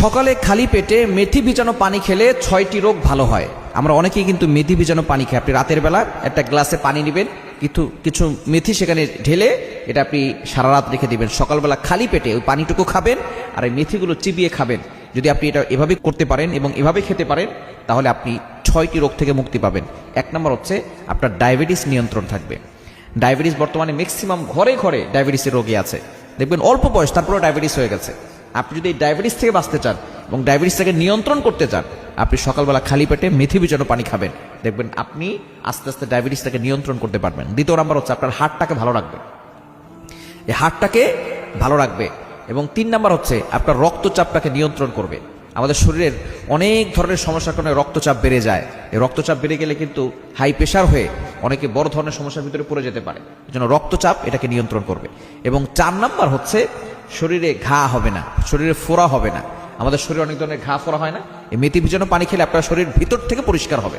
সকালে খালি পেটে মেথি ভিজানো পানি খেলে 6টি রোগ ভালো হয়। আমরা অনেকেই কিন্তু মেথি ভিজানো পানি খাই। আপনি রাতের বেলা একটা গ্লাসে পানি নেবেন, কিছু মেথি সেখানে ঢেলে এটা আপনি সারা রাত রেখে দিবেন। সকালবেলা খালি পেটে ওই পানিটুকু খাবেন আর এই মেথিগুলো চিবিয়ে খাবেন। যদি আপনি এটা এভাবে করতে পারেন এবং এভাবে খেতে পারেন তাহলে আপনি 6টি রোগ থেকে মুক্তি পাবেন। 1 নম্বর হচ্ছে আপনার ডায়াবেটিস নিয়ন্ত্রণ থাকবে। ডায়াবেটিস বর্তমানে ম্যাক্সিমাম ঘরে ঘরে ডায়াবেটিসের রোগী আছে, দেখবেন অল্প বয়স তারপরেও ডায়াবেটিস হয়ে গেছে। আপনি যদি এই ডায়াবেটিস থেকে বাঁচতে চান এবং ডায়াবেটিসটাকে নিয়ন্ত্রণ করতে চান, আপনি সকালবেলা খালি পেটে মেথি ভিজানো পানি খাবেন, দেখবেন আপনি আস্তে আস্তে ডায়াবেটিসটাকে নিয়ন্ত্রণ করতে পারবেন। 2 নম্বর হচ্ছে আপনার হার্টটাকে ভালো রাখবে, এই হার্টটাকে ভালো রাখবে। এবং 3 নম্বর হচ্ছে আপনার রক্তচাপটাকে নিয়ন্ত্রণ করবে। আমাদের শরীরের অনেক ধরনের সমস্যার কারণে রক্তচাপ বেড়ে যায়। এই রক্তচাপ বেড়ে গেলে কিন্তু হাই প্রেশার হয়ে অনেকে বড় ধরনের সমস্যার ভিতরে পড়ে যেতে পারে। এজন্য রক্তচাপ এটাকে নিয়ন্ত্রণ করবে। এবং 4 নম্বর হচ্ছে শরীরে ঘা হবে না, শরীরে ফোড়া হবে না। আমাদের শরীরে অনেক ধরনের ঘা ফোড়া হয় না, এই মেথি ভিজানো পানি খেলে আপনার শরীর ভিতর থেকে পরিষ্কার হবে।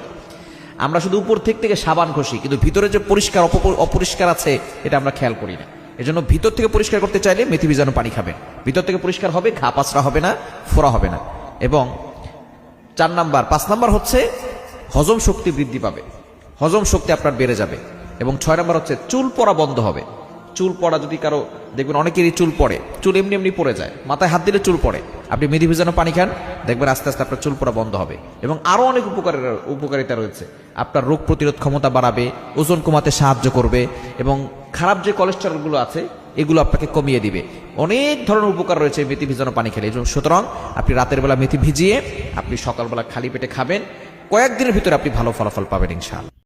আমরা শুধু উপর থেকে সাবান ঘষি, কিন্তু ভিতরে যে পরিষ্কার অপরিষ্কার আছে এটা আমরা খেয়াল করি না। এজন্য ভিতর থেকে পরিষ্কার করতে চাইলে মেথি ভিজানো পানি খাবেন, ভিতর থেকে পরিষ্কার হবে, ঘা পাচরা হবে না, ফোড়া হবে না। এবং 5 নাম্বার হচ্ছে হজম শক্তি বৃদ্ধি পাবে, হজম শক্তি আপনার বেড়ে যাবে। এবং 6 নম্বর হচ্ছে চুল পড়া বন্ধ হবে। চুল পড়া যদি কারো, দেখবেন অনেকেরই চুল পড়ে, চুল এমনি এমনি পড়ে যায়, মাথায় হাত দিলে চুল পড়ে, আপনি মেথি ভিজানো পানি খান, দেখবেন আস্তে আস্তে আপনার চুল পড়া বন্ধ হবে। এবং আরো অনেক উপকারিতা রয়েছে। আপনার রোগ প্রতিরোধ ক্ষমতা বাড়াবে, ওজন কমাতে সাহায্য করবে এবং খারাপ যে কোলেস্টেরলগুলো আছে এগুলো আপনাকে কমিয়ে দিবে। অনেক ধরনের উপকার রয়েছে মেথি ভিজানো পানি খেলে। সুতরাং আপনি রাতের বেলা মেথি ভিজিয়ে আপনি সকালবেলা খালি পেটে খাবেন, কয়েকদিনের ভিতরে আপনি ভালো ফলাফল পাবেন ইনশাআল্লাহ।